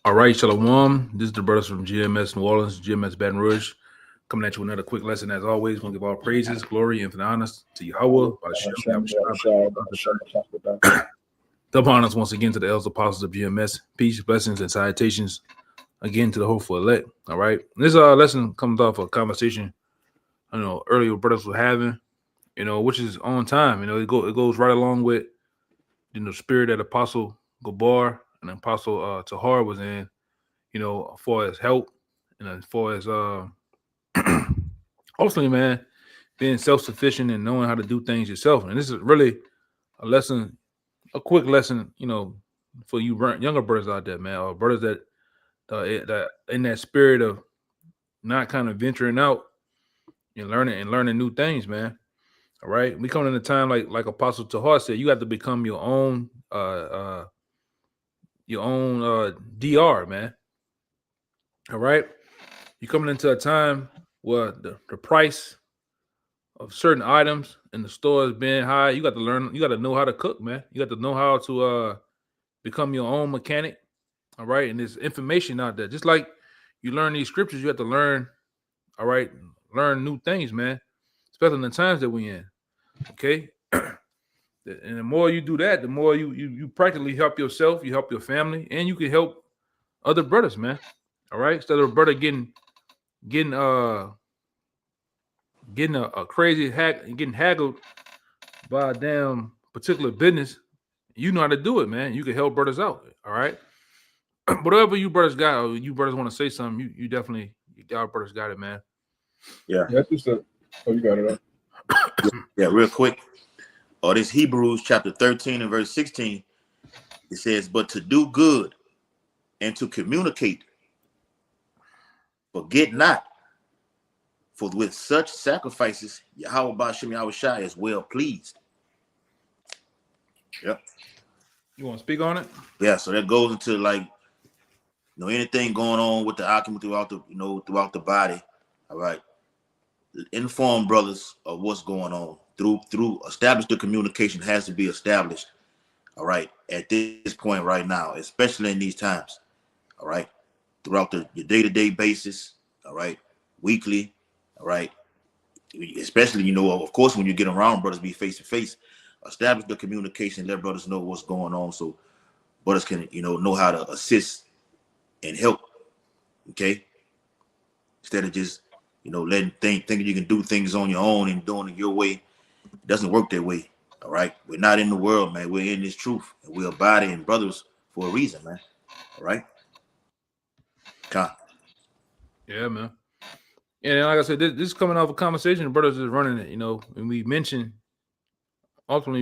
All right, Shalom. This is the brothers from GMS New Orleans, GMS Baton Rouge, coming at you with another quick lesson. As always, we'll give all praises, glory, infinite honors to Yahweh, double honors once again to the elders apostles of GMS. Peace, blessings, and salutations again to the hopeful elect. All right, this lesson comes off a conversation I know earlier brothers were having, which is on time. It goes right along with the spirit that Apostle Gabar and Apostle Tahar was in. As far as help and as far as ultimately, man, being self-sufficient and knowing how to do things yourself. And this is really a lesson, a quick lesson, for you younger brothers out there, man, or brothers that in that spirit of not kind of venturing out and learning new things, man. All right, we coming in a time like Apostle Tahar said, you have to become your own DR, man. All right, you're coming into a time where the price of certain items in the store is being high. You got to learn. You got to know how to cook, man. You got to know how to become your own mechanic. All right, and there's information out there. Just like you learn these scriptures, you have to learn. All right, learn new things, man. Especially in the times that we're in. Okay, and the more you do that, the more you practically help yourself, you help your family, and you can help other brothers, man. All right, instead of a brother getting a crazy hack and getting haggled by a damn particular business, you know how to do it, man. You can help brothers out. All right. Whatever you brothers got, or you brothers want to say something, you definitely, y'all brothers got it, man. Yeah. That's just you got it. Yeah, real quick. This Hebrews chapter 13 and verse 16. It says, but to do good and to communicate, forget not, for with such sacrifices, Yahweh Ba'ashem Yahushua is well pleased. Yep. You want to speak on it? Yeah, so that goes into anything going on with the alchemy throughout the body. All right. Inform brothers of what's going on. Through establish the communication has to be established. All right, at this point right now, especially in these times. All right, throughout your day-to-day basis. All right, weekly. All right, especially of course when you get around brothers, be face to face. Establish the communication. Let brothers know what's going on, so brothers can know how to assist and help. Okay, instead of just thinking you can do things on your own and doing it your way. It doesn't work that way. All right. We're not in the world, man. We're in this truth. And we're abiding brothers for a reason, man. All right. Yeah, man. And like I said, this is coming off a conversation. The brothers is running it, and we mentioned both of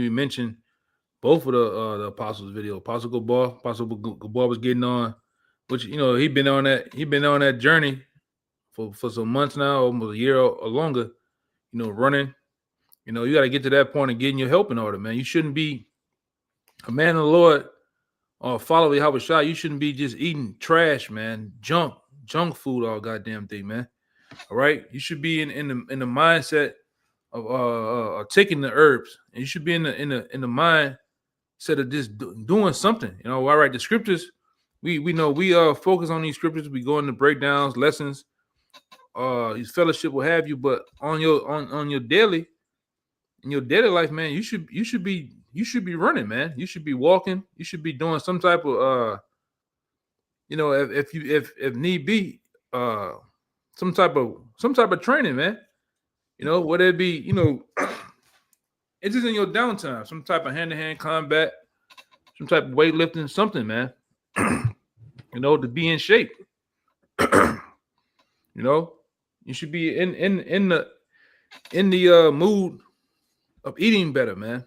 the apostles video. Apostle Gabar was getting on, which he'd been on that journey for some months now, almost a year or longer, running. You got to get to that point of getting your help in order, man. You shouldn't be a man of the Lord or follower of Yahweh Shai. You shouldn't be just eating trash, man, junk food all goddamn thing, man. All right, you should be in the mindset of taking the herbs, and you should be in the mindset of just doing something. All right, the scriptures, we know we focus on these scriptures. We go into breakdowns, lessons, his fellowship will have you, but on your daily. In your daily life, man, you should be running, man. You should be walking. You should be doing some type of if need be, some type of training, man. Whether it be, it's just in your downtime, some type of hand-to-hand combat, some type of weightlifting, something, man. To be in shape. You should be in the mood of eating better, man.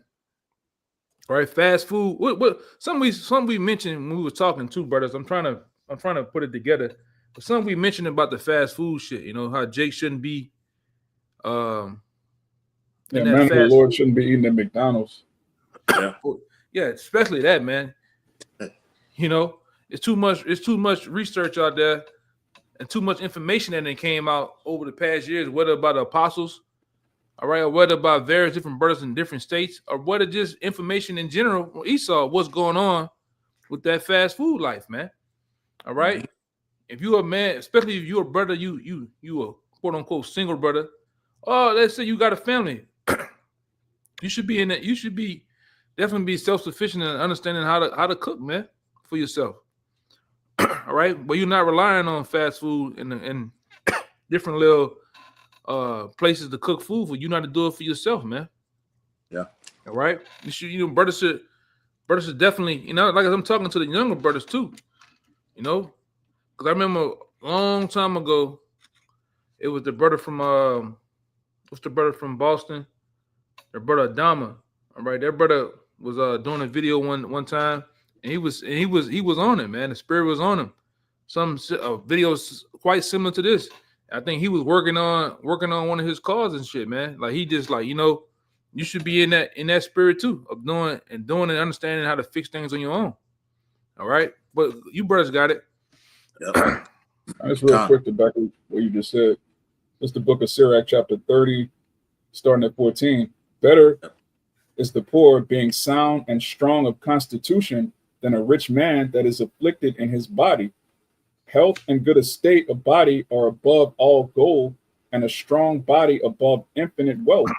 All right, fast food. What some we mentioned when we were talking to brothers. I'm trying to put it together. But some we mentioned about the fast food shit. How Jake shouldn't be. Man of the Lord shouldn't be eating at McDonald's. Yeah, especially that, man. It's too much research out there, and too much information that came out over the past years, whether about the apostles. All right, or whether about various different brothers in different states, or whether just information in general, Esau, what's going on with that fast food life, man. All right. If you're a man, especially if you're a brother, you a quote unquote single brother. Oh, let's say you got a family. You should be in that. You should be definitely be self-sufficient and understanding how to cook, man, for yourself. All right, but you're not relying on fast food and different little places to cook food for. You know how to do it for yourself, man. Yeah. All right. You should. Brothers should definitely. Like I'm talking to the younger brothers too. Because I remember a long time ago, it was the brother from what's the brother from Boston? Their brother Adama. All right, their brother was doing a video one time, and he was on it, man. The spirit was on him. Some videos quite similar to this. I think he was working on one of his cars and shit, man. Like he just like you should be in that spirit too of doing and understanding how to fix things on your own. All right, but you brothers got it. Yep. Just real quick to back up what you just said. It's the book of Sirach, chapter 30, starting at 14. Better is the poor being sound and strong of constitution than a rich man that is afflicted in his body. Health and good estate of body are above all gold, and a strong body above infinite wealth.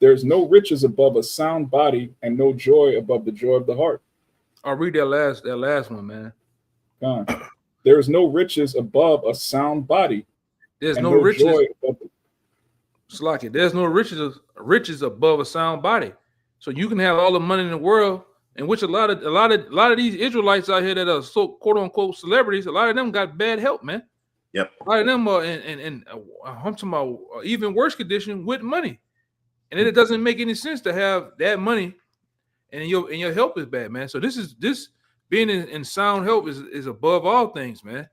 There's no riches above a sound body, and no joy above the joy of the heart. I'll read that last one, man. There is no riches above a sound body. There's no riches. Joy above Slack. There's no riches above a sound body. So you can have all the money in the world, in which a lot of these Israelites out here that are so quote unquote celebrities, a lot of them got bad health, man. Yep. A lot of them are in I'm talking about even worse condition with money, and it doesn't make any sense to have that money, and your health is bad, man. So this being in sound health is above all things, man.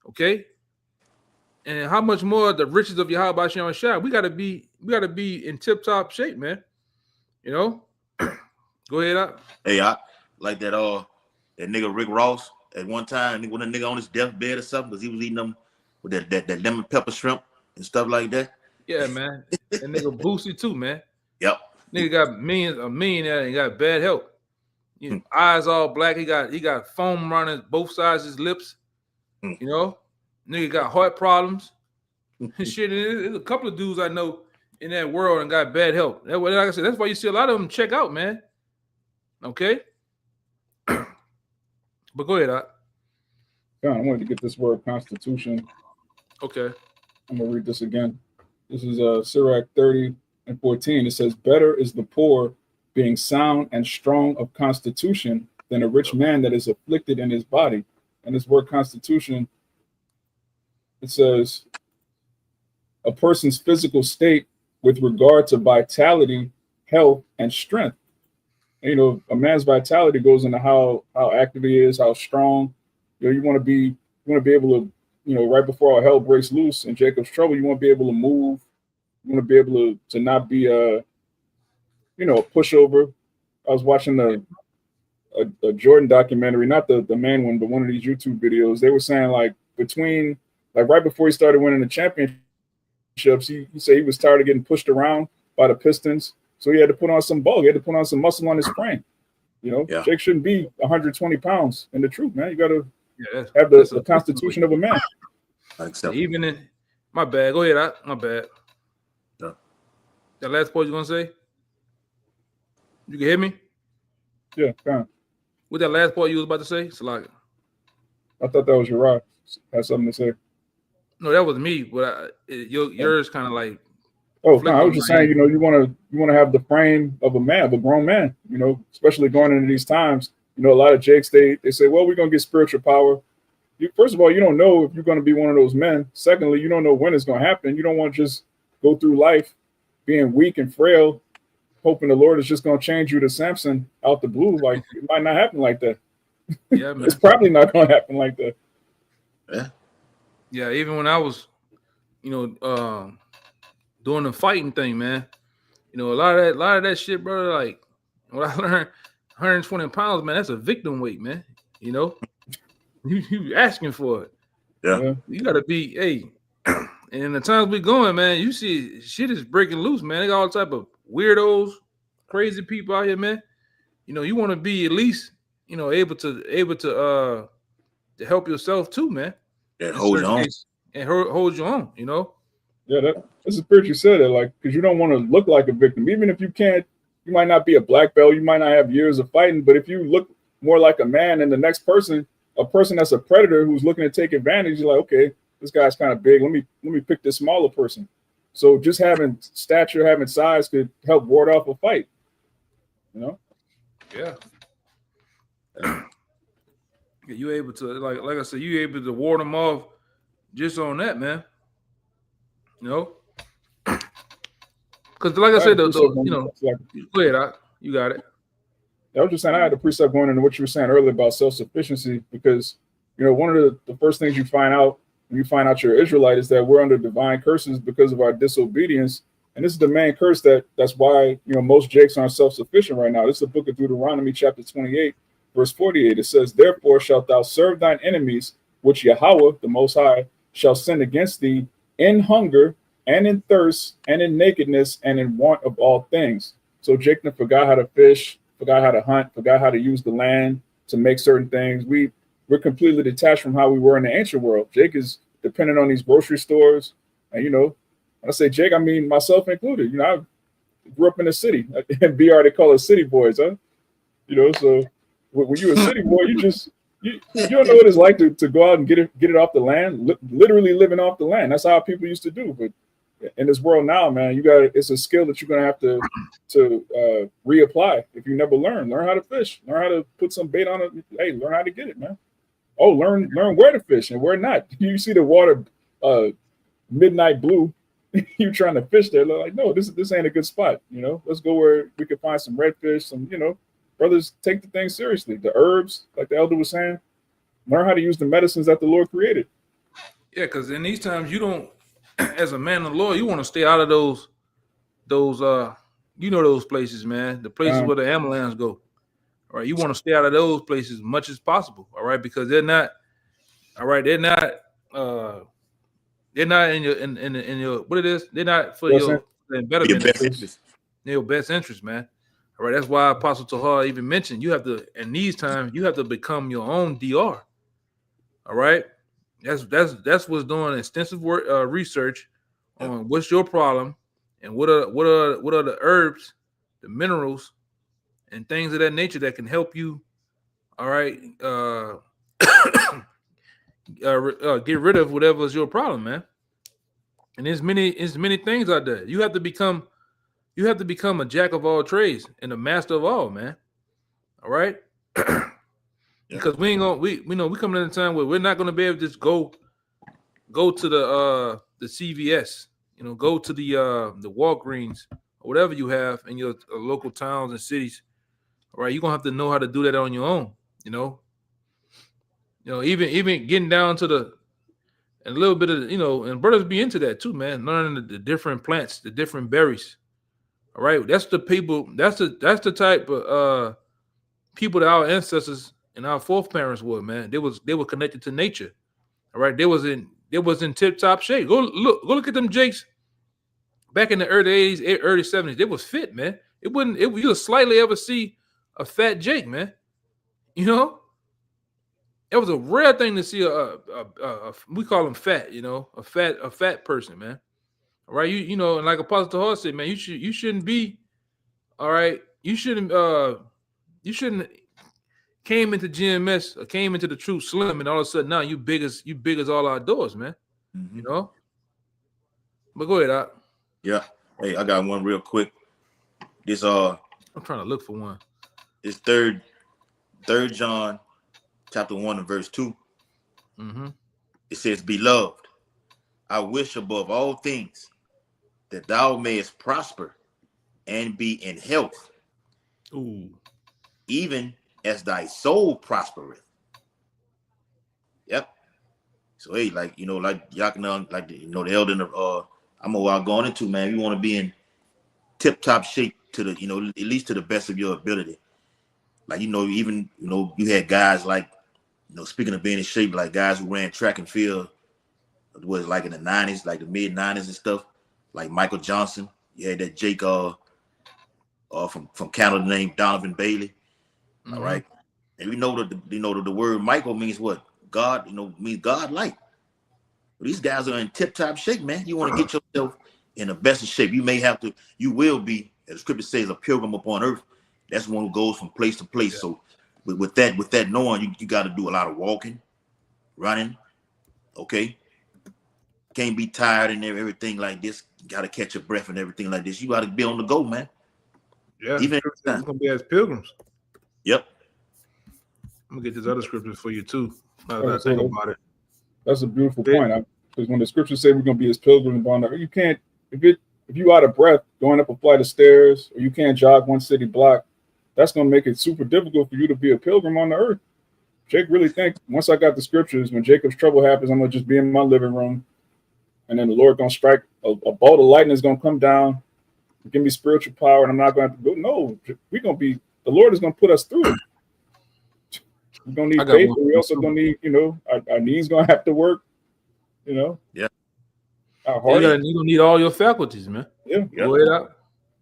Okay. And how much more the riches of Yahweh Shem Shai? We gotta be in tip top shape, man. Go ahead. Hey, I like that that nigga Rick Ross at one time when a nigga on his deathbed or something because he was eating them with that lemon pepper shrimp and stuff like that. Yeah, man. That nigga Boosie too, man. Yep. Nigga got a millionaire and got bad health. Eyes all black. He got foam around both sides of his lips. Nigga got heart problems. Shit. There's a couple of dudes I know in that world and got bad health. Like I said, that's why you see a lot of them check out, man. Okay. But go ahead, I wanted to get this word constitution. Okay. I'm gonna read this again. This is Sirach 30 and 14. It says, better is the poor being sound and strong of constitution than a rich man that is afflicted in his body. And this word constitution, it says a person's physical state with regard to vitality, health, and strength. And, a man's vitality goes into how active he is, how strong. You want to be able to, right before all hell breaks loose in Jacob's trouble, you want to be able to move. You want to be able to not be a pushover. I was watching a Jordan documentary, not the main one, but one of these YouTube videos. They were saying right before he started winning the championships, he said he was tired of getting pushed around by the Pistons. So he had to put on some bulk. He had to put on some muscle on his frame. Jake shouldn't be 120 pounds in the truth, man. You got to have the constitution of a man. Even in my bad. Go ahead. My bad. Yeah. That last part you gonna say? You can hear me? Yeah, kind of. What that last part you was about to say? Salaka. I thought that was your rock. Had something to say. No, that was me. But yours kind of like. Oh, no, I was just saying, you want to have the frame of a man, of a grown man, especially going into these times. A lot of Jakes, they say, well, we're going to get spiritual power. First of all, you don't know if you're going to be one of those men. Secondly, you don't know when it's going to happen. You don't want to just go through life being weak and frail, hoping the Lord is just going to change you to Samson out the blue. Like, it might not happen like that. Yeah, man. It's probably not going to happen like that. Yeah, even when I was, doing the fighting thing, man. A lot of that shit, brother. Like when I learned 120 pounds, man, that's a victim weight, man. You asking for it. Yeah. You gotta be, hey. And in the times we going, man, you see shit is breaking loose, man. They got all type of weirdos, crazy people out here, man. You want to be at least, able to to help yourself too, man. That in holds certain on. cases, and hold you on, you know. Yeah, that's the spirit you said it, like, because you don't want to look like a victim. Even if you can't, you might not be a black belt, you might not have years of fighting, but if you look more like a man than the next person, a person that's a predator who's looking to take advantage, you're like, okay, this guy's kind of big. Let me pick this smaller person. So just having stature, having size could help ward off a fight. You know? Yeah. You able to like I said, you able to ward them off just on that, man. You know, because like I said, you know, go ahead, you got it. I was just saying, I had a precept going into what you were saying earlier about self-sufficiency, because, you know, one of the first things you find out when you find out you're Israelite is that we're under divine curses because of our disobedience. And this is the main curse that's why, you know, most Jakes aren't self-sufficient right now. This is the book of Deuteronomy, chapter 28, verse 48. It says, therefore shalt thou serve thine enemies, which Yahweh, the Most High, shall send against thee in hunger and in thirst and in nakedness and in want of all things. So Jacob forgot how to fish, forgot how to hunt, forgot how to use the land to make certain things. We're completely detached from how we were in the ancient world. Jake is dependent on these grocery stores. And, you know, when I say Jake, I mean myself included. You know, I grew up in the city. In BR, they call us city boys, huh? You know, so when you're a city boy, you don't know what it's like to go out and get it off the land, literally living off the land. That's how people used to do. But in this world now, man, it's a skill that you're gonna have to reapply if you never learn how to fish, learn how to put some bait on it. Hey, learn how to get it, man. Oh, learn where to fish and where not. You see the water midnight blue, you trying to fish there. They're like, no, this ain't a good spot. You know, let's go where we can find some redfish, some, you know, brothers take the thing seriously. The herbs, like the elder was saying, learn how to use the medicines that the Lord created. Yeah, because in these times you don't, as a man of the Lord, you want to stay out of those you know, those places, man. The places where the Amalans go. All right, you want to stay out of those places as much as possible. All right, because they're not. All right, they're not in your what it is. They're not for your betterment. Your best interest, man. All right, that's why Apostle Tahar even mentioned you have to. In these times, you have to become your own DR. All right, that's what's doing extensive work, research on what's your problem and what are the herbs, the minerals, and things of that nature that can help you. All right, get rid of whatever is your problem, man. And there's many things out there. You have to become a jack of all trades and a master of all, man. All right. Because we ain't gonna we coming in a time where we're not gonna be able to just go to the CVS, you know, go to the Walgreens or whatever you have in your local towns and cities. All right, you're gonna have to know how to do that on your own, you know. You know, even getting down to a little bit of, you know, and brothers be into that too, man, learning the different plants, the different berries. All right, that's the type of people that our ancestors and our foreparents were, man. They were connected to nature. All right, they was in tip top shape. Go look at them Jakes back in the early 80s, early 70s. They was fit, man. You would slightly ever see a fat Jake, man. You know, it was a rare thing to see a we call them fat, you know, a fat person, man. All right, you know, and like Apostle Tahar said, man, you shouldn't be, all right, you shouldn't came into GMS or came into the Truth Slim and all of a sudden now you big as all outdoors, man. Mm-hmm. You know. But go ahead, Doc. Yeah. Hey, I got one real quick. This I'm trying to look for one. It's third John chapter 1 and verse 2. Mm-hmm. It says, beloved, I wish above all things that thou mayest prosper and be in health. Ooh. Even as thy soul prospereth. Yep. So hey, like, you know, like y'all can like, you know, the elder I'm going into, man, you want to be in tip top shape to the, you know, at least to the best of your ability. Like, you know, even, you know, you had guys like, you know, speaking of being in shape, like guys who ran track and field, was like in the 90s, like the mid 90s and stuff, like Michael Johnson. You had that Jake from Canada named Donovan Bailey. Mm-hmm. All right. And we know that the word Michael means what? God, means God light. These guys are in tip-top shape, man. You want to get yourself in the best of shape. You will be, as the scripture says, a pilgrim upon earth. That's one who goes from place to place. Yeah. So with that knowing, you got to do a lot of walking, running, okay? Can't be tired and everything like this. You got to catch your breath and everything like this. You got to be on the go, man. Yeah, even we're going to be as pilgrims. Yep. I'm going to get this other scripture for you, too. Now that I think about it. That's a beautiful point. Because when the scriptures say we're going to be as pilgrims upon earth, you can't, if you out of breath going up a flight of stairs, or you can't jog one city block, that's going to make it super difficult for you to be a pilgrim on the earth. Jake really think once I got the scriptures, when Jacob's trouble happens, I'm going to just be in my living room, and then the Lord going to strike, a bolt of lightning is going to come down, give me spiritual power, and I'm not going to have to go. No, the Lord is going to put us through it. We're going to need faith, but we also going to need, our knees going to have to work, Yeah. Our heart. You're going to need all your faculties, man. Yeah. Go ahead out.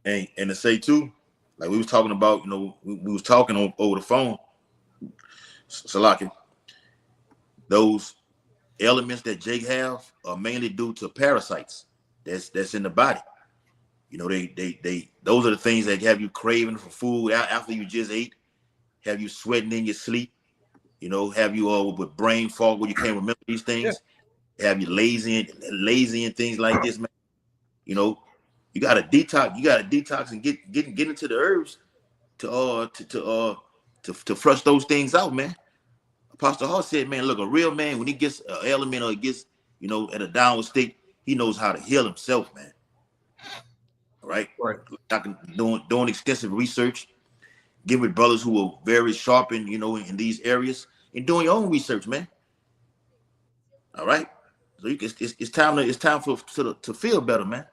And to say, too, like we was talking about, we was talking over the phone, Salaki, those elements that Jake have are mainly due to parasites that's in the body. They those are the things that have you craving for food after you just ate, have you sweating in your sleep, have you with brain fog where you can't remember these things, have you lazy and things like this, man. You gotta detox and get into the herbs to flush those things out, man. Apostle Hall said, man, look, a real man, when he gets an ailment or he gets, at a downward state, he knows how to heal himself, man. All right. Doing extensive research, get with brothers who are very sharp in these areas, and doing your own research, man. All right. So it's time to feel better, man.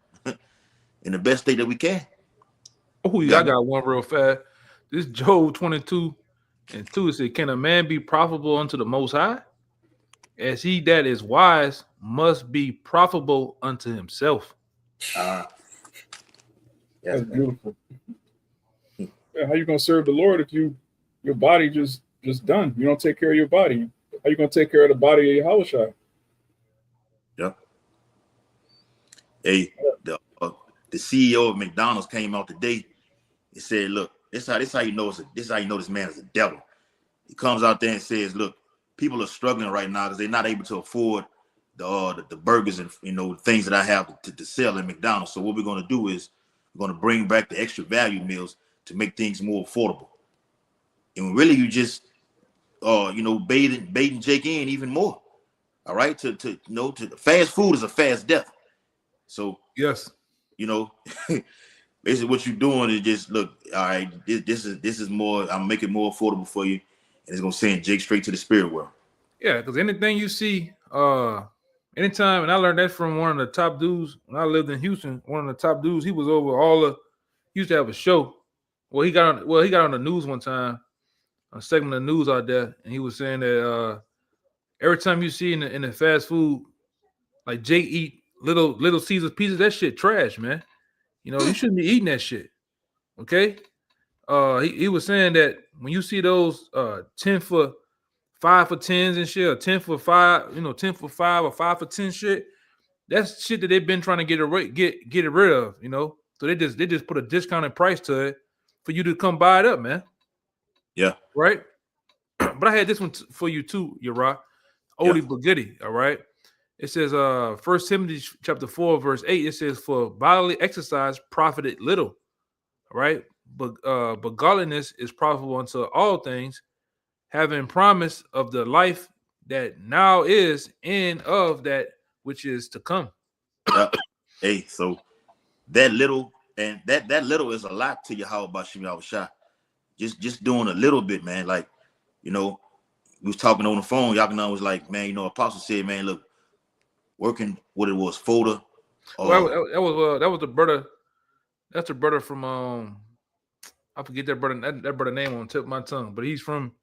In the best state that we can. Oh, I got one real fast. This Job 22:2, it said, can a man be profitable unto the Most High? As he that is wise must be profitable unto himself. That's beautiful. Yeah, how you gonna serve the Lord if your body just done? You don't take care of your body. How you gonna take care of the body of Yahushua? Yeah. Hey, the CEO of McDonald's came out today and said, look, this how you know this man is a devil. He comes out there and says, look, people are struggling right now because they're not able to afford the burgers and things that I have to sell at McDonald's. So what we're gonna do is we're gonna bring back the extra value meals to make things more affordable. And really you just baiting Jake in even more. All right, to fast food is a fast death. So yes, basically what you're doing is just look. All right, this is more. I'm making it more affordable for you, and it's gonna send Jake straight to the spirit world. Yeah, because anything you see, anytime, and I learned that from one of the top dudes when I lived in Houston. One of the top dudes, he was over he used to have a show. He got on the news one time, a segment of news out there, and he was saying that every time you see in the fast food, like Jake eat little Caesar's pizzas, that shit trash, man. You shouldn't be eating that shit. Okay. He was saying that when you see those 10 for 5 for 10s and shit, or 10 for 5, 10 for 5 or 5 for 10 shit, that's shit that they've been trying to get it rid of, So they just put a discounted price to it for you to come buy it up, man. Yeah. Right. But I had this one for you too, Yara. Odie Bugatti, all right. It says 1 Timothy chapter 4, verse 8, it says, for bodily exercise profited little, right? But godliness is profitable unto all things, having promise of the life that now is and of that which is to come. Hey, so that little, and that little is a lot to Yahweh Bashim Yahushua. Just doing a little bit, man. Like, we was talking on the phone. Yakinan was like, man, Apostle said, man, look, working what it was, folder. That was the brother. That's the brother from I forget that brother name on the tip of my tongue, but he's from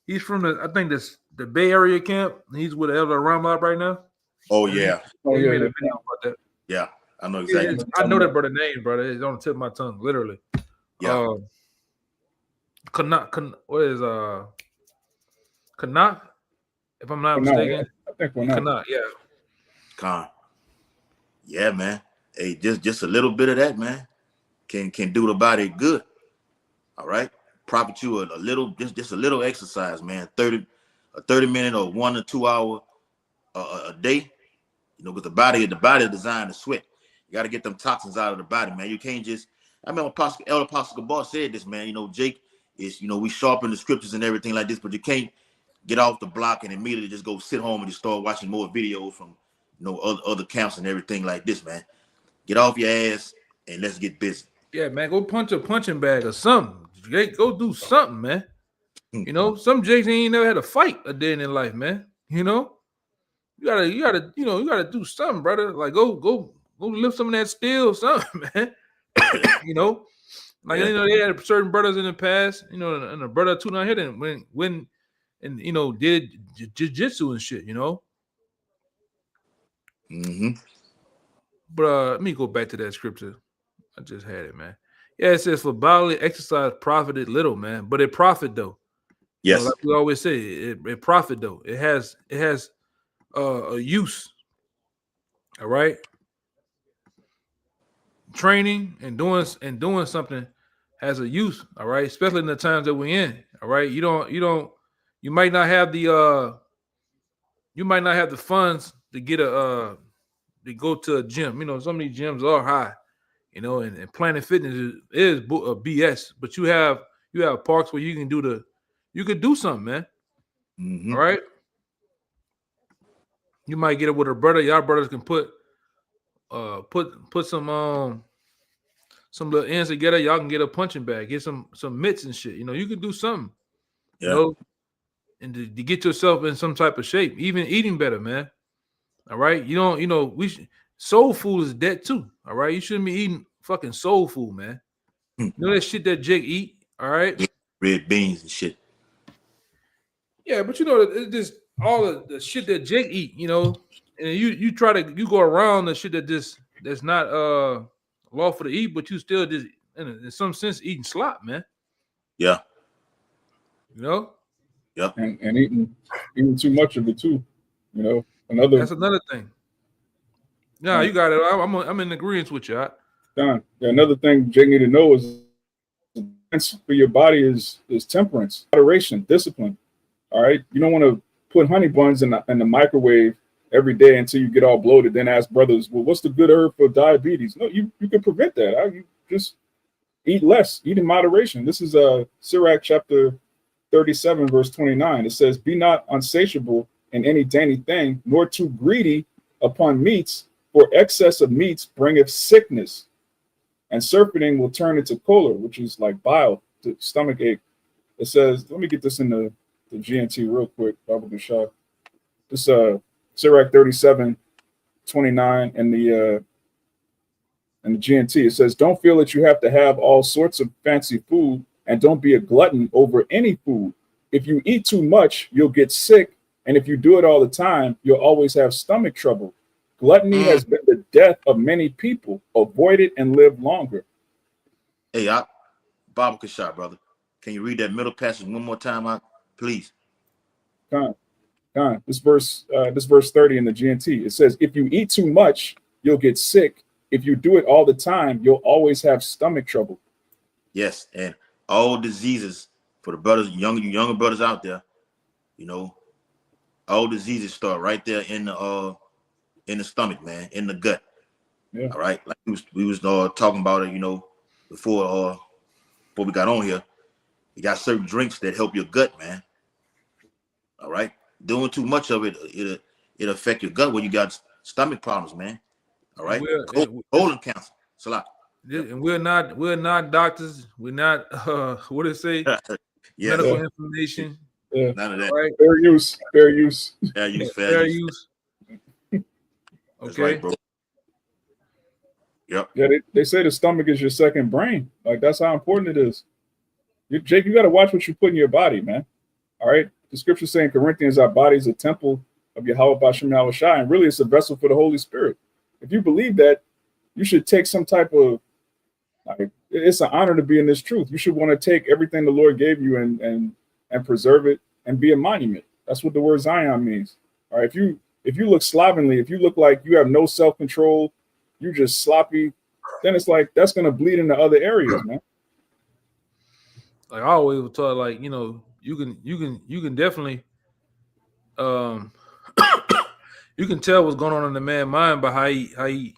the, I think the Bay Area camp. He's with Elder Ramallah right now. Oh yeah. He made a video about that. Yeah, I know exactly. Yeah, I know that brother name, brother. It's on the tip of my tongue, literally. Yeah. What is Kanak? if I'm not Well, no, mistaken. I think we're not. Cannot, yeah. Con. Yeah, man. Hey, just a little bit of that, man, can do the body good. All right. Profit you a little, just a little exercise, man. 30 minute or 1 to 2 hour a day. You know, because the body is designed to sweat. You got to get them toxins out of the body, man. You can't just. I remember Elder Apostle Gabar said this, man. You know, Jake is, you know, we sharpen the scriptures and everything like this, but you can't get off the block and immediately just go sit home and just start watching more videos from, you know, other camps and everything like this, man. Get off your ass and let's get busy. Yeah, man. Go punch a punching bag or something. Jake, go do something, man. You know, some Jakes ain't never had a fight a day in their life, man. You know, you gotta do something, brother. Like go lift some of that steel, something, man. You know, like you know, they had certain brothers in the past, you know, and a brother two down here that when and you know did jiu-jitsu and shit, you know. But let me go back to that scripture. I just had it, man. Yeah, it says for bodily exercise profited little, man, but it profit though. Yes, you know, like we always say, it profit though. It has a use. All right, training and doing something has a use. All right, especially in the times that we're in. All right, you might not have the funds to get to go to a gym. You know, some of these gyms are high. You know, and Planet Fitness is BS, but you have parks where you can do something, man. All right. You might get it with a brother. Y'all brothers can put some little ends together. Y'all can get a punching bag, get some mitts and shit. You know, you can do something. Yeah. You know, and to get yourself in some type of shape, even eating better, man. All right. Soul food is dead too. All right. You shouldn't be eating fucking soul food, man. You know that shit that Jake eat. All right. Red beans and shit. Yeah, but you know, it's just all the shit that Jake eat, you know, and you go around the shit that's not lawful to eat, but you still just in some sense eating slop, man. Yeah. You know? Yep. And eating too much of it too. You know, that's another thing. No, you got it. I'm in agreement with you. Don. Yeah, another thing Jake need to know is for your body is temperance, moderation, discipline. All right, you don't want to put honey buns in the microwave every day until you get all bloated. Then ask brothers, well, what's the good herb for diabetes? No, you can prevent that. You just eat less, eat in moderation. This is Sirach chapter 37, verse 29. It says, "Be not unsatiable in any dainty thing, nor too greedy upon meats, for excess of meats bringeth sickness, and surfeiting will turn into choler," which is like bile, stomach ache. It says, let me get this in the GNT real quick, Bible Gashah. This Sirach 37, 29 and the GNT. It says, "Don't feel that you have to have all sorts of fancy food, and don't be a glutton over any food. If you eat too much, you'll get sick, and if you do it all the time, you'll always have stomach trouble. Gluttony has been the death of many people. Avoid it and live longer." Hey, Bible Gashah, brother. Can you read that middle passage one more time, please? This verse 30 in the GNT. It says, "If you eat too much, you'll get sick. If you do it all the time, you'll always have stomach trouble." Yes, and all diseases for the brothers, younger brothers out there, you know, all diseases start right there in the stomach, man, in the gut. Yeah. All right, like we was talking about it, you know, before we got on here. You got certain drinks that help your gut, man. All right, doing too much of it affect your gut when you got stomach problems, man. All right, colon cancer. So like, and we're not doctors. We're not what do they say? Medical information. Yeah. None of that. Right? Fair use. Fair use. Okay, right, bro. Yep. Yeah, they say the stomach is your second brain. Like, that's how important it is. Jake, you got to watch what you put in your body, man. All right. The scripture saying in Corinthians, our body is a temple of Yahweh Bashem Yahushai, and really it's a vessel for the Holy Spirit. If you believe that, you should take some type of, like, it's an honor to be in this truth. You should want to take everything the Lord gave you and preserve it and be a monument. That's what the word Zion means. All right. If you look slovenly, if you look like you have no self-control, you just sloppy, then it's like that's gonna bleed into other areas, man. Like I always was taught, like, you know, you can definitely you can tell what's going on in the man's mind by how he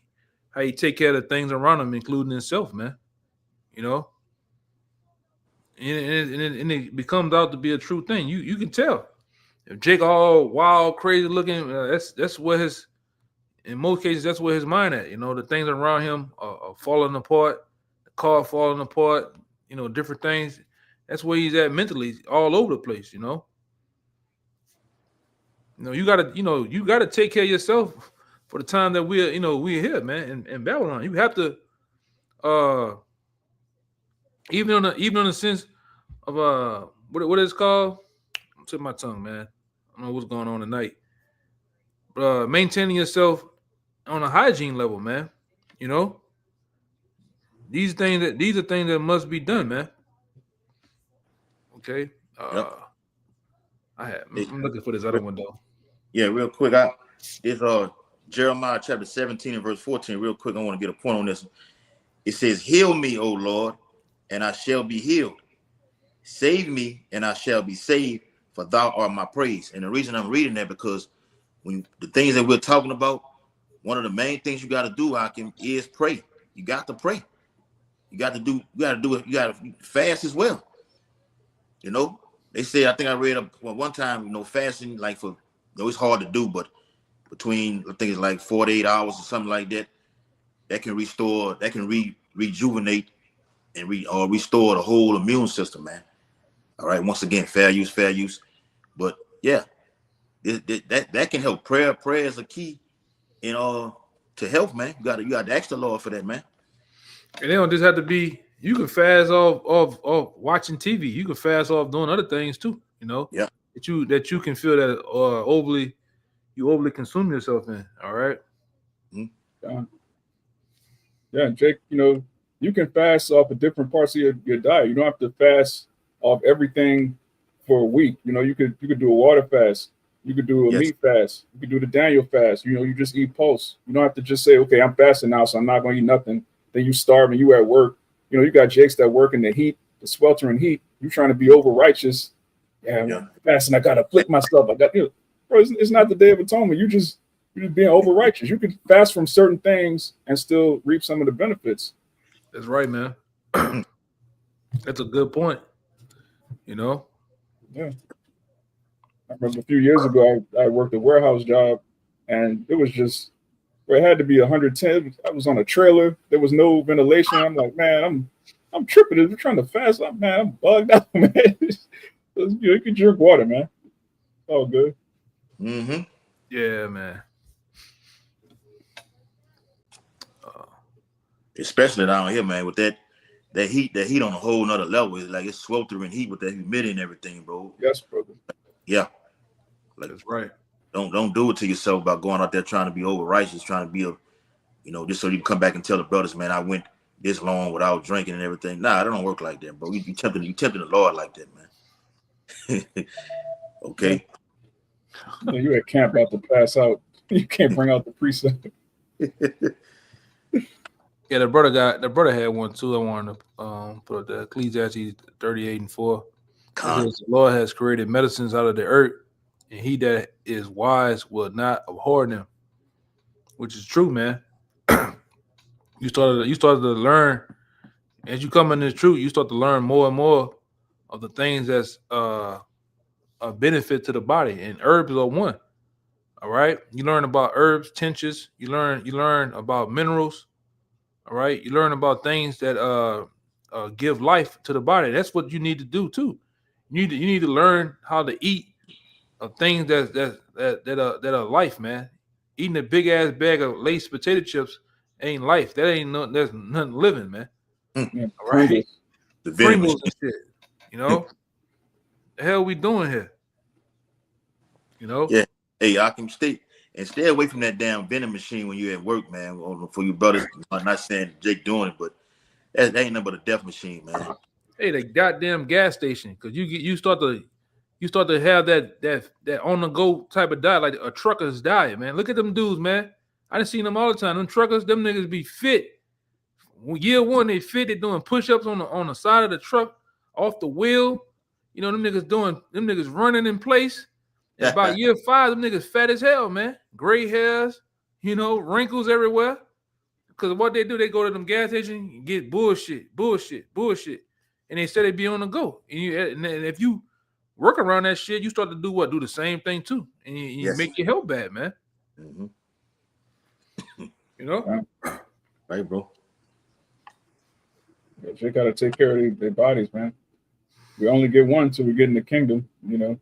take care of the things around him, including himself, man. You know, and it becomes out to be a true thing. You can tell if Jake all wild, crazy looking. That's where his, in most cases, that's where his mind at. You know, the things around him are falling apart, the car falling apart. You know, different things. That's where he's at mentally, all over the place. You know, you gotta take care of yourself for the time that we're here, man, in Babylon. You have to, even on the sense of what is called. I'm tipping my tongue, man. I don't know what's going on tonight. Maintaining yourself on a hygiene level, man. You know, these are things that must be done, man. Okay. Yep. I'm looking for this other one though. Yeah, real quick. It's Jeremiah chapter 17 and verse 14. Real quick, I want to get a point on this. It says, "Heal me, O Lord, and I shall be healed. Save me, and I shall be saved, for thou art my praise." And the reason I'm reading that, because when the things that we're talking about, one of the main things you got to do, Hakim, is pray. You got to pray. You got to do it. You got to fast as well. You know, they say, I think I read one time, you know, fasting, like for, you know, it's hard to do, but between, I think it's like 48 hours or something like that, that can restore, that can rejuvenate and restore the whole immune system, man. All right. Once again, fair use. But yeah, that can help. Prayer is a key, you know, to health, man. You got to ask the Lord for that, man. And they don't just have to be. You can fast off watching TV. You can fast off doing other things too. You know. Yeah. That you can feel that overly consume yourself in. All right. Yeah, Jake. You know, you can fast off of different parts of your diet. You don't have to fast off everything for a week. You know, you could do a water fast. You could do a meat fast. You could do the Daniel fast. You know, you just eat pulse. You don't have to just say, okay, I'm fasting now, so I'm not going to eat nothing. Then you starve and you at work. You know, you got Jakes that work in the heat, the sweltering heat. You trying to be over righteous. Yeah. Fasting. I got to afflict myself. Bro, it's not the Day of Atonement. You're just being over righteous. You can fast from certain things and still reap some of the benefits. That's right, man. That's a good point. You know? Yeah. I remember a few years ago, I worked a warehouse job, and it was just, it had to be 110. I was on a trailer. There was no ventilation. I'm like, man, I'm tripping. We're trying to fast. I'm bugged out, man. You can drink water, man. All good. Mm-hmm. Yeah, man. Especially down here, man, with that heat on a whole nother level. It's like it's sweltering heat with that humidity and everything, bro. Yes, brother. Yeah. Like, that's right. Don't do it to yourself by going out there trying to be over righteous, trying to be just so you can come back and tell the brothers, man, I went this long without drinking and everything. Nah, that don't work like that, bro. You tempting the Lord like that, man. Okay. Yeah, you at camp about to pass out. You can't bring out the precept. Yeah, the brother had one too. I wanted to put up the Ecclesiastes 38:4. The Lord has created medicines out of the earth, and he that is wise will not abhor them. Which is true, man. You started to learn as you come in this truth. You start to learn more and more of the things that's a benefit to the body, and herbs are one. All right, you learn about herbs, tinctures. You learn about minerals. All right, you learn about things that give life to the body. That's what you need to do too. You need to learn how to eat things that are life, man. Eating a big ass bag of Lay's potato chips ain't life. That ain't there's nothing living, man. Yeah, all right, the Pringles and shit. You know, the hell we doing here? You know? Yeah. Hey, I can stay away from that damn vending machine when you're at work, man. For you brothers, I'm not saying Jake doing it, but that ain't nothing but a death machine, man. Hey, the goddamn gas station, because you start to you start to have that on the go type of diet, like a trucker's diet, man. Look at them dudes, man. I done seen them all the time. Them truckers, them niggas be fit. Year one, they fit. They doing push-ups on the side of the truck, off the wheel. You know, them niggas running in place. And about year 5, them niggas fat as hell, man. Gray hairs, you know, wrinkles everywhere. Because what they do, they go to them gas stations and get bullshit. And they say they be on the go. And if you work around that shit, you start to do what? Do the same thing too. And you make your health bad, man. Mm-hmm. You know? Right, bro. Yeah, they got to take care of their bodies, man. We only get one until we get in the kingdom, you know.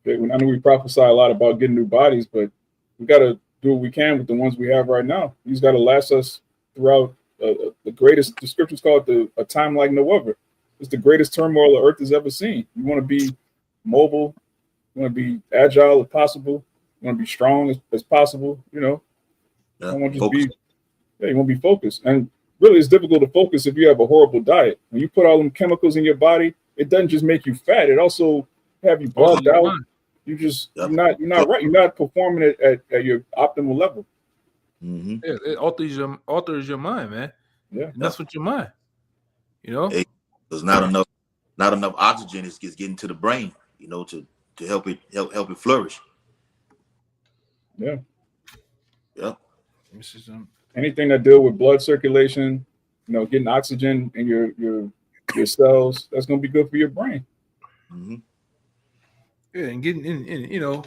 I know we prophesy a lot about getting new bodies, but we got to do what we can with the ones we have right now. These got to last us throughout the greatest, the scriptures call it a time like no other. It's the greatest turmoil the earth has ever seen. You want to be mobile, you want to be agile as possible, you want to be strong as possible, you know. Yeah, you want to be focused. And really, it's difficult to focus if you have a horrible diet. When you put all them chemicals in your body, it doesn't just make you fat, it also have you bugged out. You're not right. You're not performing it at your optimal level. Mm-hmm. Yeah, it alters your mind, man. Yeah, and that's what your mind. You know, there's not enough oxygen is getting to the brain. You know, to help it flourish. Yeah. Yeah. Anything that deal with blood circulation, you know, getting oxygen in your cells, that's gonna be good for your brain. Mm-hmm. Yeah, and getting in, you know,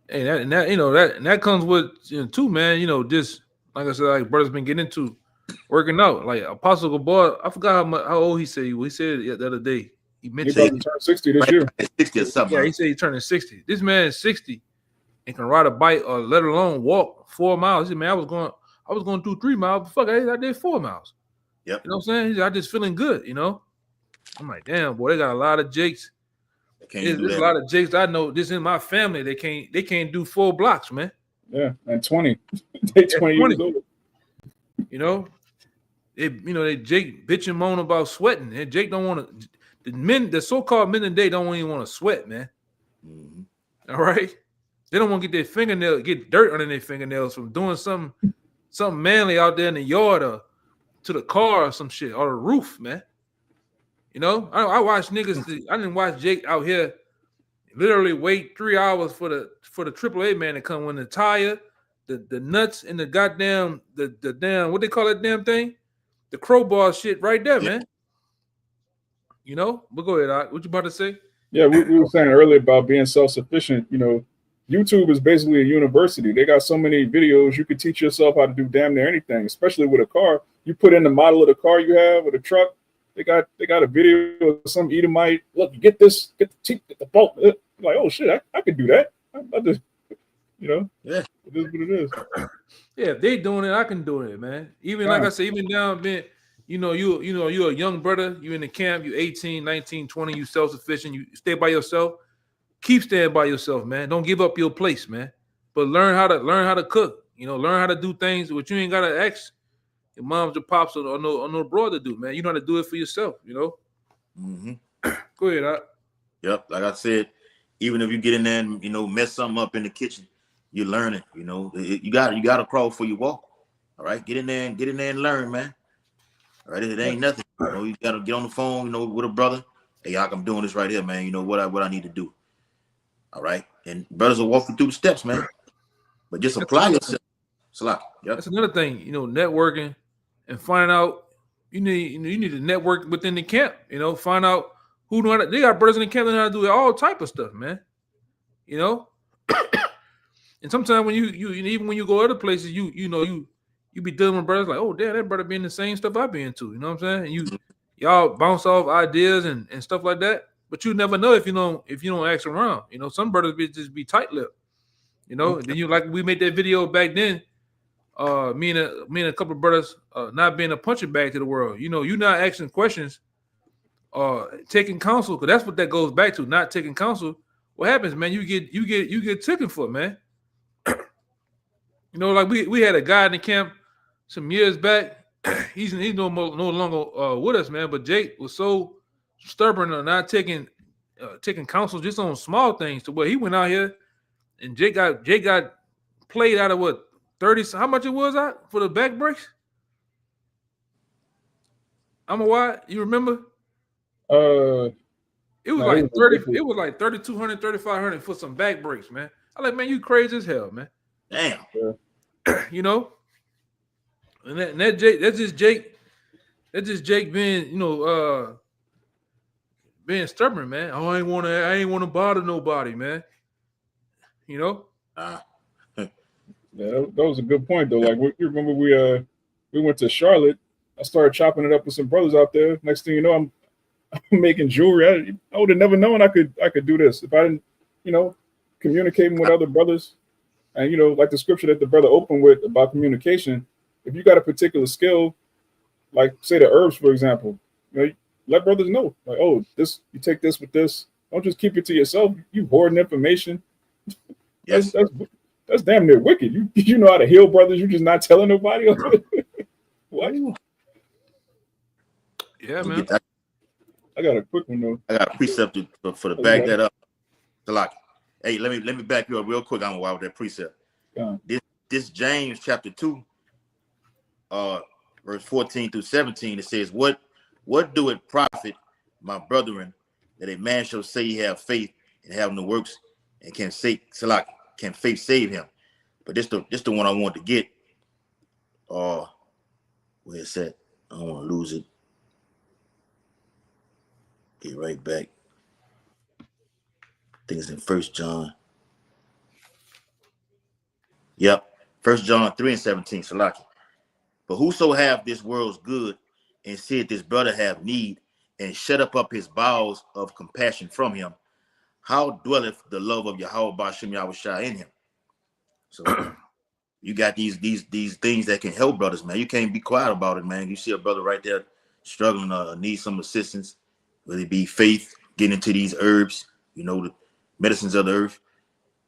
and that comes with, you know, too, man. You know, just like I said, like brother's been getting into working out. Like Apostle Gabor, I forgot how old he said. He said it the other day. He mentioned he turned 60 this year. 60 or something. Yeah, he said he turning 60. This man is 60 and can ride a bike or let alone walk 4 miles. He said, man, I was going to do 3 miles, but fuck, I did 4 miles. Yep. You know what I'm saying? He said, I just feeling good, you know. I'm like, damn, boy, they got a lot of jakes. There's a lot of jakes I know. This in my family, they can't do 4 blocks, man. Yeah, and 20. They 20 years old. You know, they Jake bitch and moan about sweating, and Jake don't want to. The so-called men today don't even want to sweat, man. Mm-hmm. All right, they don't want to get dirt under their fingernails from doing something manly out there in the yard or to the car or some shit or the roof, man. You know, I watch niggas. I didn't watch Jake out here literally wait 3 hours for the AAA man to come when the tire, the nuts, and the goddamn the damn what they call that damn thing, the crowbar shit right there, man. You know, but go ahead, Doc. What you about to say? Yeah, we were saying earlier about being self-sufficient. You know, YouTube is basically a university. They got so many videos you could teach yourself how to do damn near anything, especially with a car. You put in the model of the car you have with a truck. They got a video of some Edomite. Look, you get this, get the teeth, get the bolt. Like, oh shit, I could do that. I just, you know, yeah, it is what it is. Yeah, if they doing it, I can do it, man. Even like I said, even down being, you're a young brother, you in the camp, you 18, 19, 20, you self-sufficient, you stay by yourself. Keep staying by yourself, man. Don't give up your place, man. But learn how to cook. You know, learn how to do things which you ain't gotta ask your moms or pops or no brother do, man. You know how to do it for yourself, you know. Mm-hmm. Go ahead, Doc. Yep, like I said, even if you get in there and mess something up in the kitchen, you're learning. You know, you got to crawl before you walk. All right, get in there and learn, man. All right, it ain't nothing. You know, you got to get on the phone, with a brother. Hey, I'm doing this right here, man. You know what I need to do. All right, and brothers will walk you through the steps, man. But just apply yourself. Yep. That's another thing, networking and finding out. You need to network within the camp. Find out who know how to. They got brothers in the camp that know how to do all type of stuff, man. And sometimes when you even when you go other places, you be dealing with brothers like, oh damn, that brother be in the same stuff I be into. You know what I'm saying? And y'all bounce off ideas and stuff like that. But you never know if you don't ask around. Some brothers just be tight-lipped. And then like we made that video back then. Me and a couple of brothers not being a punching bag to the world. You're not asking questions, taking counsel, because that's what that goes back to. Not taking counsel. What happens, man? You get taken for, man. Like we had a guy in the camp some years back. He's no longer with us, man. But Jake was so stubborn on not taking taking counsel just on small things to where he went out here and Jake got played out of what 30. How much it was out for the back brace? I'm a why you remember? It was No, like it was 30. ridiculous. It was like 3,200, 3,500 for some back breaks, man. I'm like, man, you crazy as hell, man. Damn. You know, and that Jake, that's just Jake. That's just Jake being, being stubborn, man. Oh, I ain't want to bother nobody, man. You know. Yeah, that was a good point though. Like, you remember we went to Charlotte. I started chopping it up with some brothers out there. Next thing you know, I'm making jewelry. I would have never known I could do this if I didn't, communicating with other brothers. And like the scripture that the brother opened with about communication. If you got a particular skill, like say the herbs, for example, let brothers know. Like, oh, this you take this with this. Don't just keep it to yourself. You hoarding information. Yes. That's damn near wicked. You know how to heal brothers. You're just not telling nobody. What? Yeah, man. I got a quick one though. I got a precept for to back that up. Salaki. Hey, let me back you up real quick. I'm with that precept. This James chapter 2, verse 14 through 17. It says, "What do it profit, my brethren, that a man shall say he have faith and have no works, and can faith save him?" But this the one I want to get. Where it's at? I don't want to lose it. Get right back. I think it's in 1 John. Yep. 1 John 3 and 17. Salaki. "But whoso have this world's good and seeth this brother have need, and shut up his bowels of compassion from him, how dwelleth the love of Yahweh Ba'ashem Yahushua in him?" So you got these things that can help brothers, man. You can't be quiet about it, man. You see a brother right there struggling or need some assistance, whether it be faith, getting into these herbs, the medicines of the earth,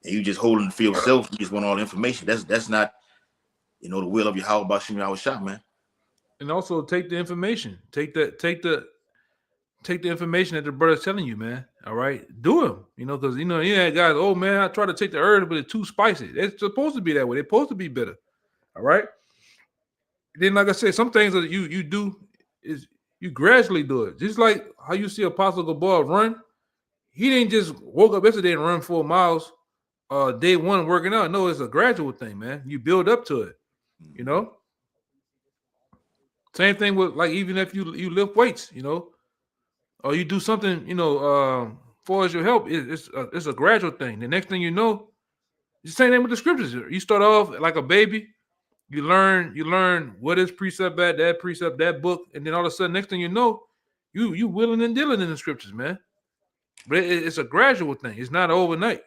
and you just holding it for yourself. You just want all the information. That's not, the will of Yahweh Ba'ashem Yahushua, man. And also take the information. Take the information that the brother's telling you, man. All right, do them. Because guys. Oh man, I try to take the herb, but it's too spicy. It's supposed to be that way. They're supposed to be bitter. All right. Then, like I said, some things that you do is you gradually do it. Just like how you see Apostle Gabor run. He didn't just woke up yesterday and run 4 miles. Day one working out. No, it's a gradual thing, man. You build up to it. Same thing with like even if you lift weights, or you do something, for your help, it's a gradual thing. The next thing you know, it's the same thing with the scriptures. You start off like a baby, you learn what is precept, that book, and then all of a sudden, next thing you know, you willing and dealing in the scriptures, man. But it's a gradual thing. It's not overnight.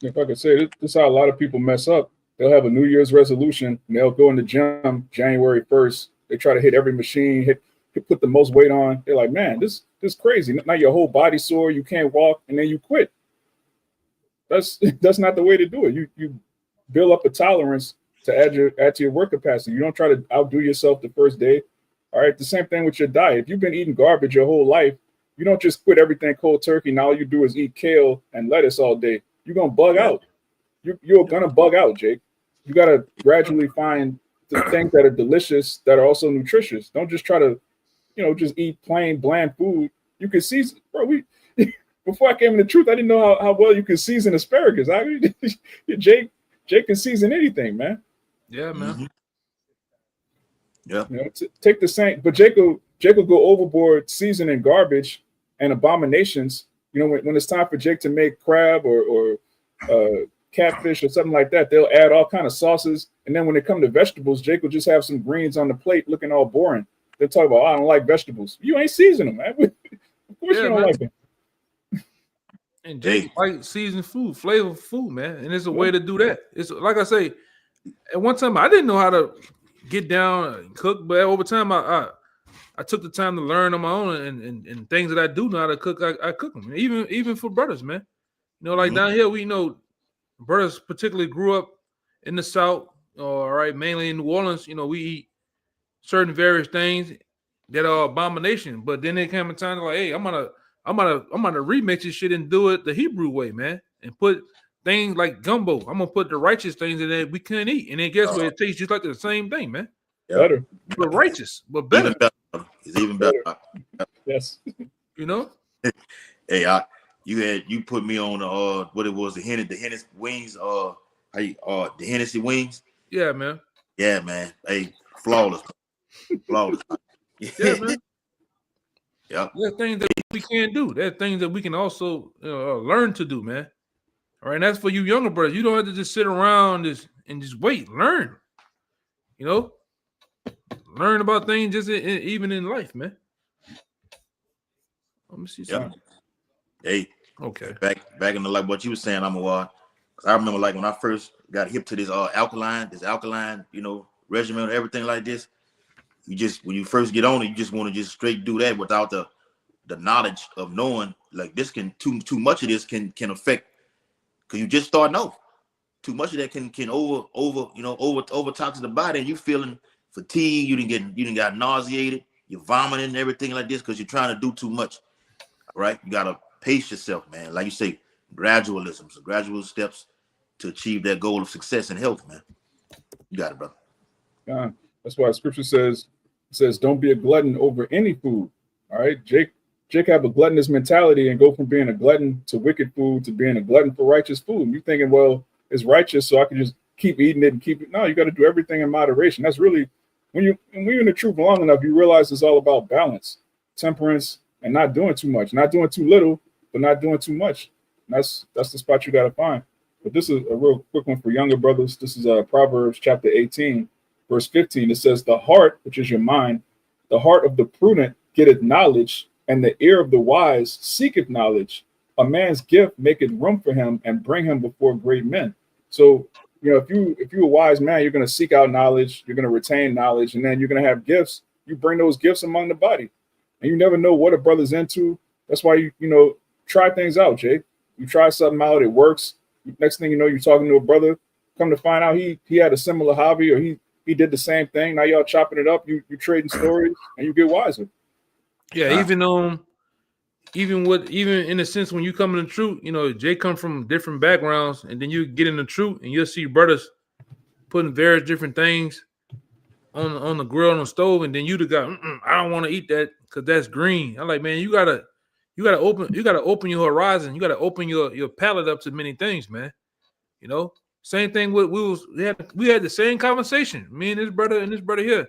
If I could say, this is how a lot of people mess up. They'll have a New Year's resolution, and they'll go in the gym January 1st. They try to hit every machine, put the most weight on. They're like, man, this is crazy. Now your whole body sore, you can't walk, and then you quit. That's not the way to do it. You build up a tolerance to add to your work capacity. You don't try to outdo yourself the first day. All right, the same thing with your diet. If you've been eating garbage your whole life, you don't just quit everything cold turkey. Now all you do is eat kale and lettuce all day. You're gonna bug out. You're gonna bug out, Jake. You gotta gradually find the things that are delicious that are also nutritious. Don't just try to, just eat plain bland food. You can season, bro. Before I came in the truth, I didn't know how well you can season asparagus. Jake can season anything, man. Yeah, man. Mm-hmm. Yeah. Take the same, but Jake will go overboard seasoning garbage and abominations. When it's time for Jake to make crab or catfish or something like that, they'll add all kind of sauces. And then when it comes to vegetables, Jake will just have some greens on the plate looking all boring. They'll talk about, I don't like vegetables. You ain't seasoning them, man. Of course you don't like them. And Jake like seasoned food, flavorful food, man. And it's a way to do that. It's like I say, at one time I didn't know how to get down and cook, but over time I took the time to learn on my own and things that I do know how to cook, I cook them. Even for brothers, man. Like down here, we brothers particularly grew up in the South, mainly in New Orleans. We eat certain various things that are abomination. But then there came a time like, hey, I'm gonna I'm gonna remix this shit and do it the Hebrew way, man, and put things like gumbo. I'm gonna put the righteous things in there we couldn't eat, and then guess what? It tastes just like the same thing, man. Better. But righteous, but better. Even better. It's even better. Yes. You know? Hey, you put me on what it was, the Hennessy wings, the Hennessy wings. Yeah, man. Yeah, man. Hey, flawless. Flawless. Yeah, man. Yeah. There's things that we can't do. There's things that we can also learn to do, man. All right, and that's for you younger brothers. You don't have to just sit around and just wait. Learn. You know, learn about things just even in life, man. Let me see something. Hey. Okay. Back in the like what you were saying, I remember like when I first got hip to this alkaline, regimen and everything like this. When you first get on it, you just want to just straight do that without the knowledge of knowing like this can too much of this can affect, because you just starting off. Too much of that can over toxic the body, and you feeling fatigued, you didn't got nauseated, you're vomiting and everything like this because you're trying to do too much. All right, you gotta pace yourself, man. Like you say, gradual steps to achieve that goal of success and health, man. You got it, brother. That's why Scripture says don't be a glutton over any food. All right, Jake have a gluttonous mentality and go from being a glutton to wicked food to being a glutton for righteous food. And you're thinking, well, it's righteous, so I can just keep eating it and keep it. No, you got to do everything in moderation. That's really when you're in the truth long enough, you realize it's all about balance, temperance, and not doing too much, not doing too little, but not doing too much. And that's the spot you got to find. But this is a real quick one for younger brothers. This is Proverbs chapter 18, verse 15. It says, the heart, which is your mind, the heart of the prudent getteth knowledge, and the ear of the wise seeketh knowledge. A man's gift maketh room for him and bring him before great men. So, if you're a wise man, you're going to seek out knowledge, you're going to retain knowledge, and then you're going to have gifts. You bring those gifts among the body. And you never know what a brother's into. That's why you try things out, Jake. You try something out, it works. Next thing you know, you're talking to a brother. Come to find out he had a similar hobby, or he did the same thing. Now y'all chopping it up. You trading stories, and you get wiser. Yeah, even in a sense when you come in the truth, Jay come from different backgrounds, and then you get in the truth, and you'll see brothers putting various different things on the grill, on the stove, and then you the guy, I don't want to eat that because that's green. I'm like, man, you gotta open your horizon. You gotta open your palate up to many things, man. Same thing with we had the same conversation. Me and this brother here.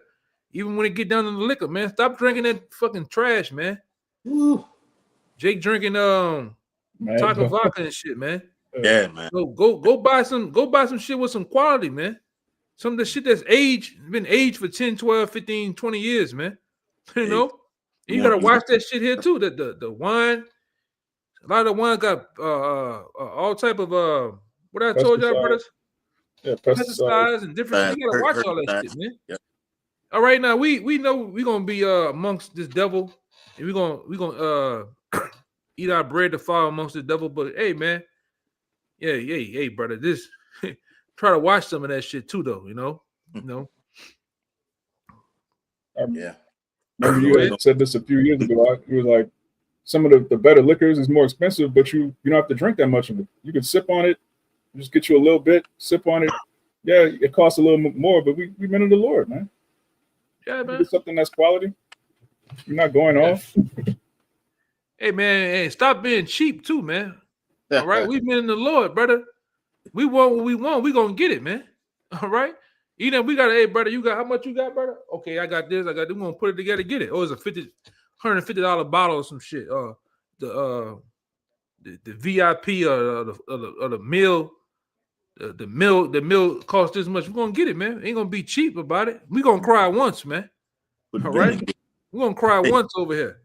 Even when it get down to the liquor, man, stop drinking that fucking trash, man. Ooh. Jake drinking taco vodka and shit, man. Yeah, man. So go buy some shit with some quality, man. Some of the shit that's been aged for 10, 12, 15, 20 years, man. You gotta watch that shit here too. The wine, a lot of the wine got all type of what I told y'all, brothers. Yeah, pesticides and different. You gotta watch all that shit, man. Yeah. All right, now we know we're gonna be amongst this devil, and we're gonna eat our bread to fall amongst the devil. But hey, man, hey, brother, this try to watch some of that shit too, though. Yeah. Remember you had said this a few years ago. You was like, some of the better liquors is more expensive, but you don't have to drink that much of it. You can sip on it, just get you a little bit, sip on it. Yeah, it costs a little more, but we men of the Lord, man. Yeah, man. Get something that's quality. You're not going off. Hey, man, stop being cheap too, man. All right, we've been in the Lord, brother. We want what we want. We gonna get it, man. All right. We got, hey, brother, you got how much you got, brother? Okay, I got this. We're gonna put it together, get it. Oh, it's a $150 bottle or some shit. The VIP or the meal. The meal costs this much. We're gonna get it, man. Ain't gonna be cheap about it. We're gonna cry once, man. All right, we're gonna cry once over here.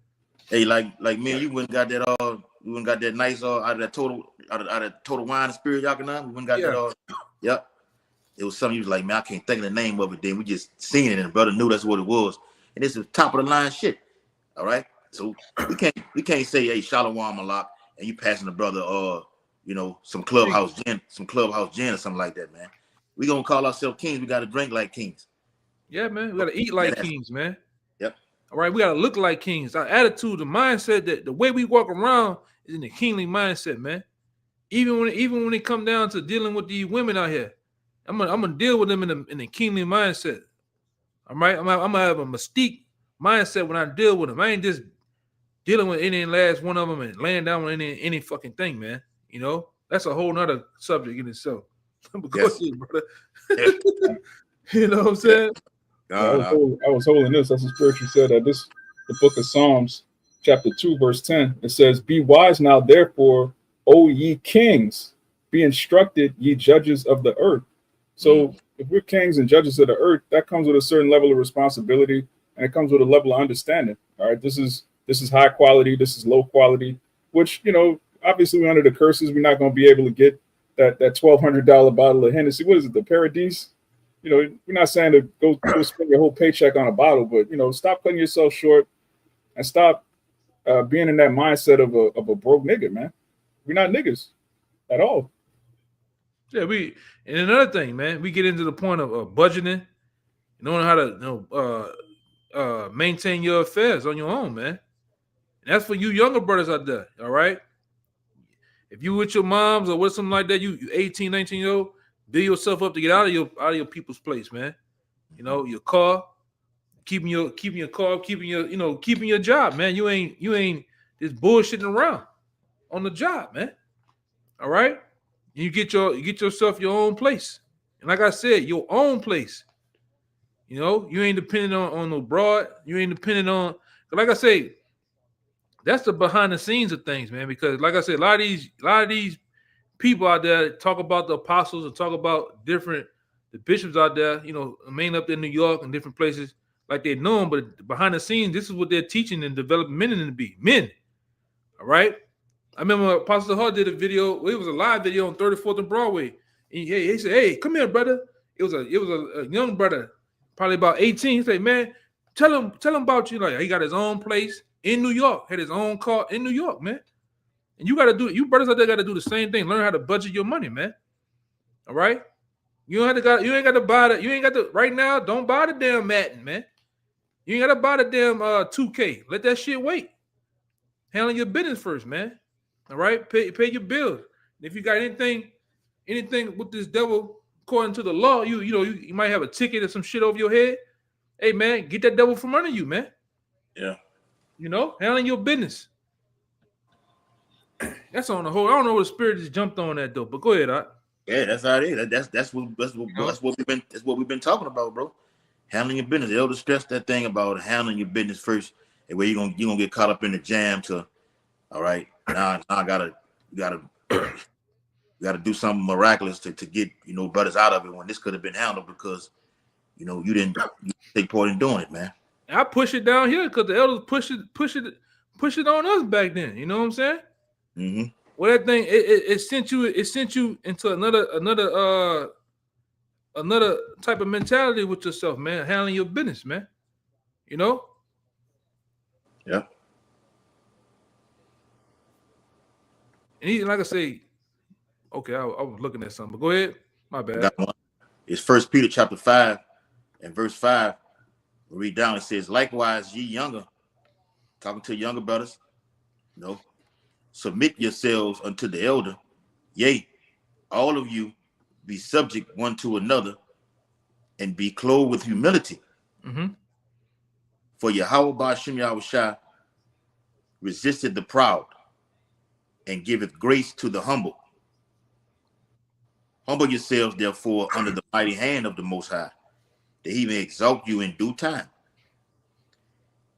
Hey, like me, you wouldn't got that nice out of total wine and spirit y'all can we wouldn't got that yep. It was something you was like, man, I can't think of the name of it. Then we just seen it, and the brother knew that's what it was. And this is top of the line shit. All right, so we can't say, hey, Shalom Malak, and you passing the brother some clubhouse gin or something like that, man. We gonna call ourselves kings. We gotta drink like kings. Yeah, man. We gotta eat like kings, man. Yep. All right, we gotta look like kings. Our attitude, the mindset, that the way we walk around is in the kingly mindset, man. Even when it come down to dealing with these women out here, I'm gonna deal with them in the kingly mindset. All right, I'm gonna have a mystique mindset when I deal with them. I ain't just dealing with any last one of them and laying down with any fucking thing, man. You know, that's a whole nother subject in itself. Yes. Brother. Yeah. You know what I'm saying? I was holding this. That's the scripture said that the book of Psalms, chapter 2, verse 10. It says, "Be wise now, therefore, O ye kings, be instructed, ye judges of the earth." So if we're kings and judges of the earth, that comes with a certain level of responsibility, and it comes with a level of understanding. All right, this is high quality, this is low quality, which, you know, obviously we're under the curses. We're not going to be able to get that $1,200 bottle of Hennessy. What is it, the Paradise? You know, we're not saying to go spend your whole paycheck on a bottle, but, you know, stop cutting yourself short and stop being in that mindset of a broke nigga, man. We're not niggas at all. Yeah, and another thing, man, we get into the point of budgeting, knowing how to maintain your affairs on your own, man. And that's for you younger brothers out there, all right? If you with your moms or with something like that, you 18, 19 year old, build yourself up to get out of your people's place, man. You know, your car, keeping your car, keeping your job, man. You ain't just bullshitting around on the job, man. All right? You get yourself your own place. And like I said, your own place. You know, you ain't dependent on no broad. You ain't dependent on, like I say, that's the behind the scenes of things, man. Because like I said, a lot of these people out there talk about the apostles and talk about the bishops out there, you know, mainly up there in New York and different places, like they know them, but behind the scenes, this is what they're teaching and developing men to be. Men. All right. I remember Apostle Hart did a video. It was a live video on 34th and Broadway. And he said, "Hey, come here, brother." It was a young brother, probably about 18. He said, "Man, tell him about you." Like, he got his own place in New York, had his own car in New York, man. And you brothers out there got to do the same thing. Learn how to budget your money, man. All right. You ain't got to buy that. You ain't got to right now. Don't buy the damn Madden, man. You ain't got to buy the damn 2K. Let that shit wait. Handle your business first, man. All right, pay your bills. If you got anything with this devil according to the law, you might have a ticket or some shit over your head. Hey, man, get that devil from under you, man. Yeah. You know, handling your business. That's on the whole. I don't know what the spirit just jumped on that though, but go ahead, Yeah, that's how it is. That's what we've been talking about, bro. Handling your business. The elders stress that thing about handling your business first, and where you're gonna get caught up in the jam to, all right, now I gotta do something miraculous to get brothers out of it when this could have been handled because you didn't take part in doing it, man. I push it down here because the elders push it on us back then. You know what I'm saying? Mm-hmm. Well, that thing it sent you into another type of mentality with yourself, man. Handling your business, man. You know? Yeah. And he, like I say, okay, I was looking at something, but go ahead. My bad. Got one. It's 1 Peter chapter 5 and verse 5. We read down. It says, "Likewise, ye younger," talking to younger brothers, "submit yourselves unto the elder. Yea, all of you be subject one to another, and be clothed with humility. Mm-hmm. For Yahweh Ba'ashem Yahushua resisted the proud, and giveth grace to the humble. Humble yourselves, therefore, under the mighty hand of the Most High, that he may exalt you in due time,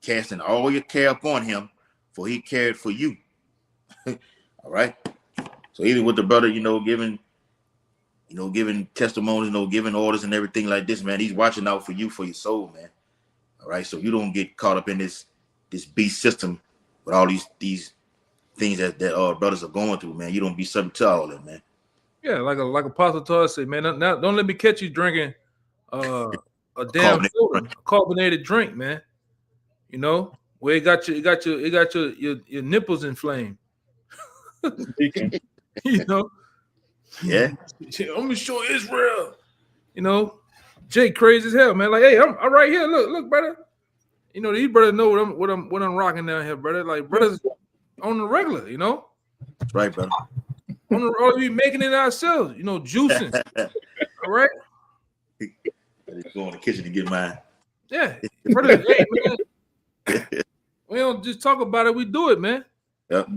casting all your care upon him, for he cared for you." All right. So even with the brother, giving testimonies, giving orders and everything like this, man, he's watching out for you, for your soul, man. All right. So you don't get caught up in this beast system with all these things that brothers are going through, man. You don't be subject to all that, man. Yeah, like Apostle Todd said, man. Now, don't let me catch you drinking a damn carbonated drink, man. Where it got your nipples inflamed. Yeah. I'm gonna show Israel. Jay crazy as hell, man. Like, hey, I'm right here. Look, brother. You know, these brothers know what I'm rocking down here, brother. Like brothers on the regular, you know. That's right, brother. On the road, we making it ourselves, you know, juicing. All right. I just go in the kitchen to get mine. Yeah, brother. Hey, man. We don't just talk about it; we do it, man. Yep.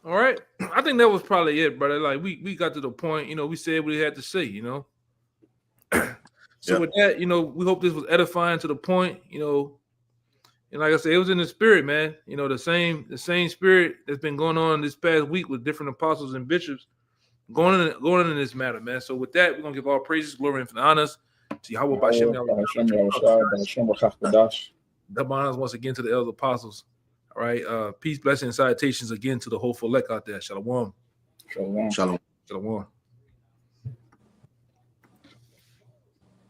All right. I think that was probably it, brother. Like we got to the point, you know, we said what we had to say, you know. So Yep. with that, you know, we hope this was edifying to the point, you know. And like I said, it was in the spirit, man. You know, the same spirit that's been going on this past week with different apostles and bishops going in this matter, man. So with that, we're gonna give all praises, glory, and honors to Yahweh Bashem. Double honors once again to the elder apostles. All right. Peace, blessings, and salutations again to the whole elect out there. Shalom. Shalom. Shalom. Shalom.